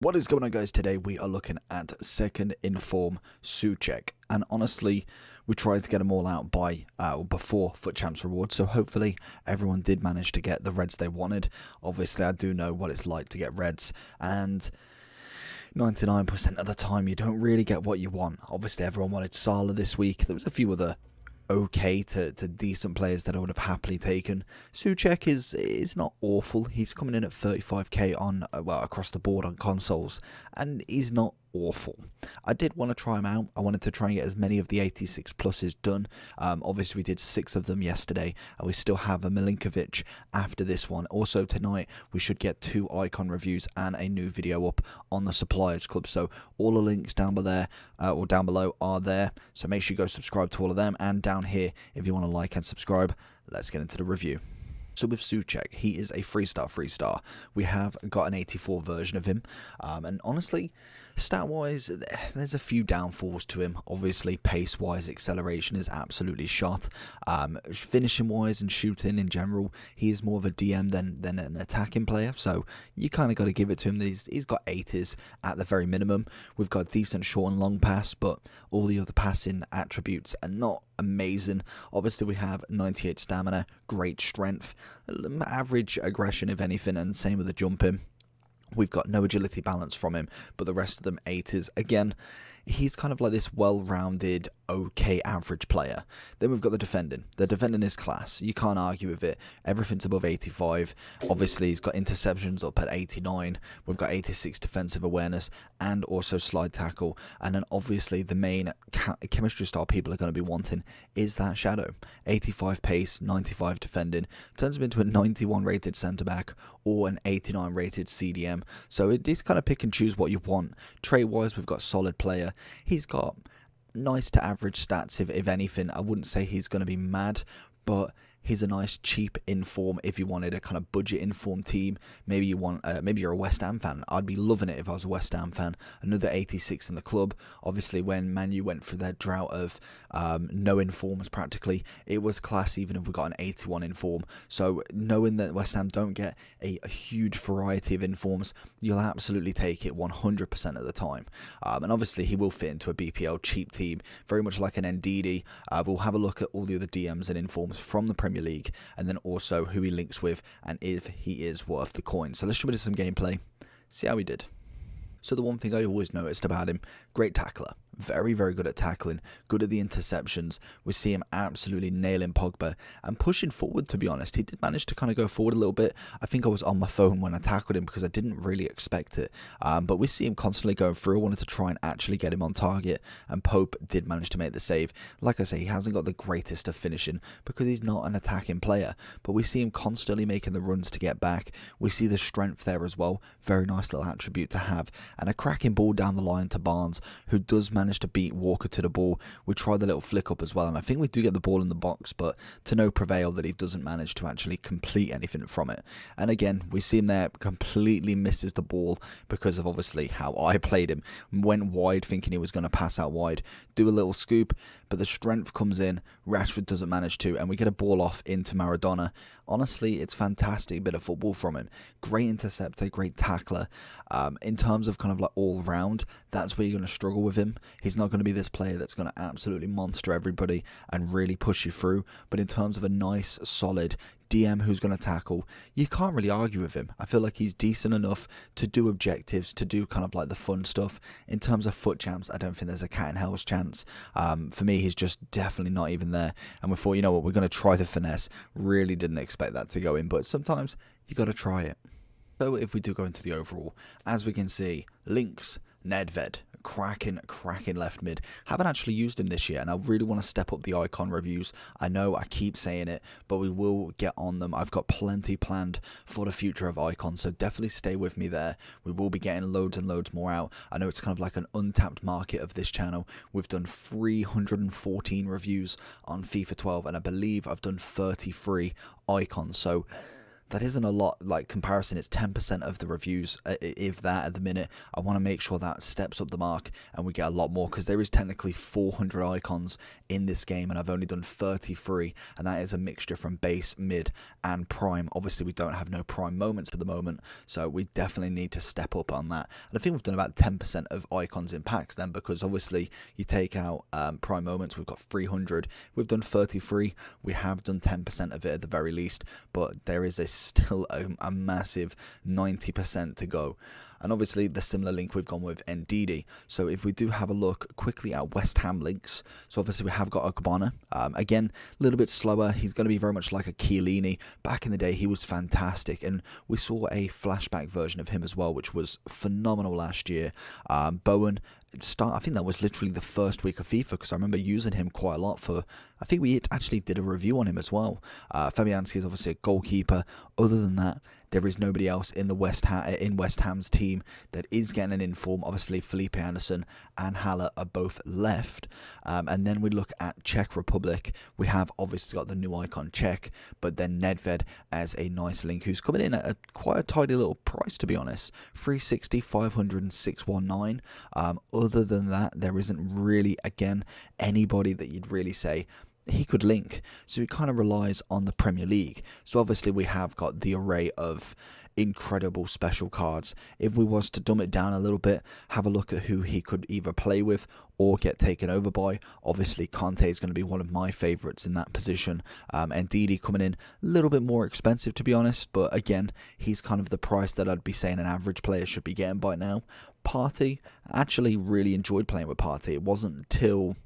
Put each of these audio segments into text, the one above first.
What is going on, guys? Today we are looking at second inform Soucek, and honestly we tried to get them all out by before FUT Champs rewards, so hopefully everyone did manage to get the reds they wanted. Obviously I do know what it's like to get reds, and 99% of the time you don't really get what you want. Obviously everyone wanted Salah this week. There was a few other okay to decent players that I would have happily taken. Soucek is not awful. He's coming in at 35k on well, across the board on consoles, and he's not awful. I did want to try him out. I wanted to try and get as many of the 86 pluses done. Obviously we did 6 of them yesterday, and we still have a Milinkovic after this one. Also tonight we should get 2 icon reviews and a new video up on the Suppliers Club, so all the links down below down below are there, so make sure you go subscribe to all of them, and down here if you want to like and subscribe. Let's get into the review. So with Soucek, he is a 3-star. We have got an 84 version of him, and honestly, stat-wise, there's a few downfalls to him. Obviously, pace-wise, acceleration is absolutely shot. Finishing-wise and shooting in general, he is more of a DM than an attacking player, so you kind of got to give it to him. He's got 80s at the very minimum. We've got decent short and long pass, but all the other passing attributes are not amazing. Obviously we have 98 stamina, great strength, average aggression if anything, and same with the jumping. We've got no agility balance from him, but the rest of them 80s. Again, he's kind of like this well-rounded, okay average player. Then we've got the Defendant. The Defendant is class. You can't argue with it. Everything's above 85. Obviously, he's got interceptions up at 89. We've got 86 defensive awareness and also slide tackle. And then obviously the main chemistry style people are going to be wanting is that Shadow. 85 pace, 95 defending. Turns him into a 91 rated centre-back or an 89 rated CDM. So it is kind of pick and choose what you want. Trait-wise, we've got solid player. He's got nice to average stats, if anything. I wouldn't say he's going to be mad, but he's a nice cheap inform if you wanted a kind of budget inform team. Maybe you want maybe you're a West Ham fan. I'd be loving it if I was a West Ham fan. Another 86 in the club. Obviously when Man U went through their drought of no informs practically, it was class even if we got an 81 inform. So knowing that West Ham don't get a huge variety of informs, you'll absolutely take it 100% of the time. And obviously he will fit into a BPL cheap team, very much like an NDD. We'll have a look at all the other DMs and informs from the Premier League, and then also who he links with and if he is worth the coin. So let's jump into some gameplay, see how he did. So the one thing I always noticed about him, great tackler. Very, very good at tackling, good at the interceptions. We see him absolutely nailing Pogba and pushing forward, to be honest. He did manage to kind of go forward a little bit. I think I was on my phone when I tackled him because I didn't really expect it. But we see him constantly going through. I wanted to try and actually get him on target, and Pope did manage to make the save. Like I say, he hasn't got the greatest of finishing because he's not an attacking player, but we see him constantly making the runs to get back. We see the strength there as well. Very nice little attribute to have, and a cracking ball down the line to Barnes, who does manage to beat Walker to the ball. We try the little flick up as well, and I think we do get the ball in the box, but to no prevail that he doesn't manage to actually complete anything from it. And again, we see him there, completely misses the ball because of obviously how I played him. Went wide thinking he was going to pass out wide, do a little scoop, but the strength comes in, Rashford doesn't manage to, and we get a ball off into Maradona. Honestly, it's fantastic bit of football from him. Great interceptor, great tackler. In terms of kind of like all round, that's where you're going to struggle with him. He's not going to be this player that's going to absolutely monster everybody and really push you through, but in terms of a nice solid DM who's going to tackle, you can't really argue with him. I feel like he's decent enough to do objectives, to do kind of like the fun stuff. In terms of FUT Champs, I don't think there's a cat in hell's chance. For me, he's just definitely not even there, and we thought, you know what, we're going to try the finesse. Really didn't expect that to go in, but sometimes you got to try it. So if we do go into the overall, as we can see, Links, Nedved, cracking left mid. Haven't actually used him this year, and I really want to step up the icon reviews. I know I keep saying it, but we will get on them. I've got plenty planned for the future of icons, so definitely stay with me there. We will be getting loads and loads more out. I know it's kind of like an untapped market of this channel. We've done 314 reviews on FIFA 12, and I believe I've done 33 icons, so that isn't a lot. Like comparison, it's 10% of the reviews, if that, at the minute. I want to make sure that steps up the mark and we get a lot more, because there is technically 400 icons in this game and I've only done 33, and that is a mixture from base, mid and prime. Obviously we don't have no prime moments at the moment, so we definitely need to step up on that. And I think we've done about 10% of icons in packs then, because obviously you take out prime moments, we've got 300, we've done 33, we have done 10% of it at the very least, but there is still a massive 90% to go. And obviously the similar link we've gone with Ndidi. So if we do have a look quickly at West Ham links, so obviously we have got Ogbonna. Again, a little bit slower. He's going to be very much like a Chiellini. Back in the day, he was fantastic, and we saw a flashback version of him as well, which was phenomenal last year. Bowen, I think that was literally the first week of FIFA, because I remember using him quite a lot for, I think we actually did a review on him as well. Fabianski is obviously a goalkeeper. Other than that, there is nobody else in the West Ham's team that is getting an inform. Obviously, Felipe Anderson and Haller are both left. And then we look at Czech Republic. We have obviously got the new icon Czech, but then Nedved as a nice link, who's coming in at quite a tidy little price, to be honest. 360, 500 and 619. Other than that, there isn't really, again, anybody that you'd really say he could link. So it kind of relies on the Premier League. So obviously we have got the array of incredible special cards. If we was to dumb it down a little bit, have a look at who he could either play with or get taken over by. Obviously Conte is going to be one of my favourites in that position. And Ndidi coming in a little bit more expensive, to be honest, but again, he's kind of the price that I'd be saying an average player should be getting by now. Partey, I actually really enjoyed playing with Partey. It wasn't until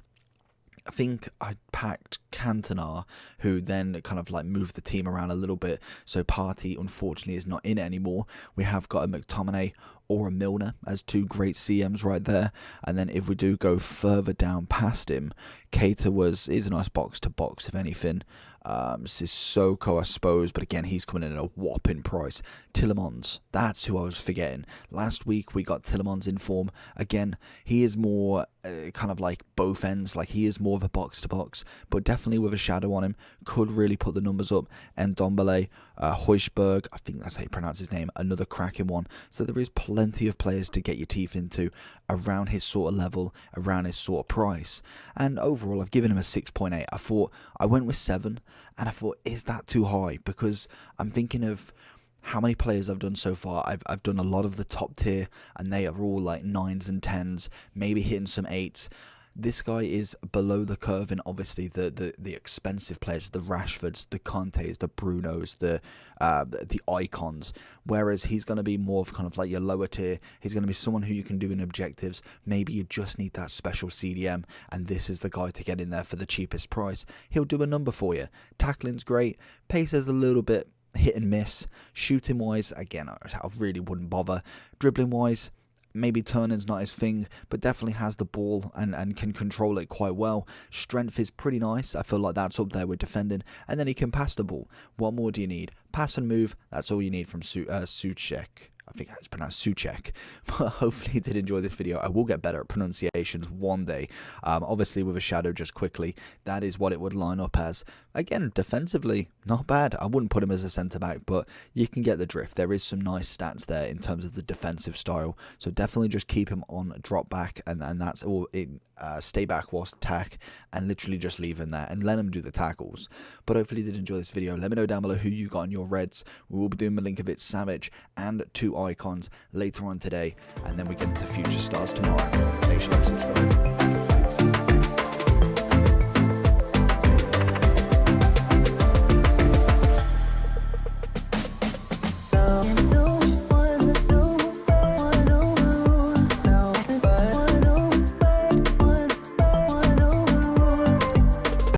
I think I packed Cantona, who then kind of like moved the team around a little bit. So Partey, unfortunately, is not in it anymore. We have got a McTominay or a Milner as two great CMs right there. And then if we do go further down past him, Keita is a nice box to box, if anything. Sissoko, I suppose, but again, he's coming in at a whopping price. Tilemons, that's who I was forgetting. Last week we got Tilemons in form. Again, he is more kind of like both ends, like he is more of a box to box, but definitely with a shadow on him, could really put the numbers up. And Ndombele, Højbjerg, I think that's how you pronounce his name, another cracking one. So there is plenty of players to get your teeth into around his sort of level, around his sort of price. And overall, I've given him a 6.8. I went with 7, and I thought, is that too high? Because I'm thinking of how many players I've done so far. I've done a lot of the top tier, and they are all like 9s and 10s, maybe hitting some 8s. This guy is below the curve, and obviously the expensive players, the Rashfords, the Contes, the Brunos, the icons. Whereas he's going to be more of kind of like your lower tier. He's going to be someone who you can do in objectives. Maybe you just need that special CDM, and this is the guy to get in there for the cheapest price. He'll do a number for you. Tackling's great. Pace is a little bit hit and miss. Shooting wise, again, I really wouldn't bother. Dribbling wise, maybe turning's not his thing, but definitely has the ball and can control it quite well. Strength is pretty nice. I feel like that's up there with defending. And then he can pass the ball. What more do you need? Pass and move. That's all you need from Soucek. I think it's pronounced Soucek. But hopefully you did enjoy this video. I will get better at pronunciations one day. Obviously with a shadow, just quickly, that is what it would line up as. Again, defensively, not bad. I wouldn't put him as a centre-back, but you can get the drift. There is some nice stats there in terms of the defensive style. So definitely just keep him on drop back, and that's all in. Stay back whilst attack, and literally just leave him there and let him do the tackles. But hopefully you did enjoy this video. Let me know down below who you got in your Reds. We will be doing Milinkovic, Savage and 2 icons later on today, and then we get into future stars tomorrow. Make sure to subscribe.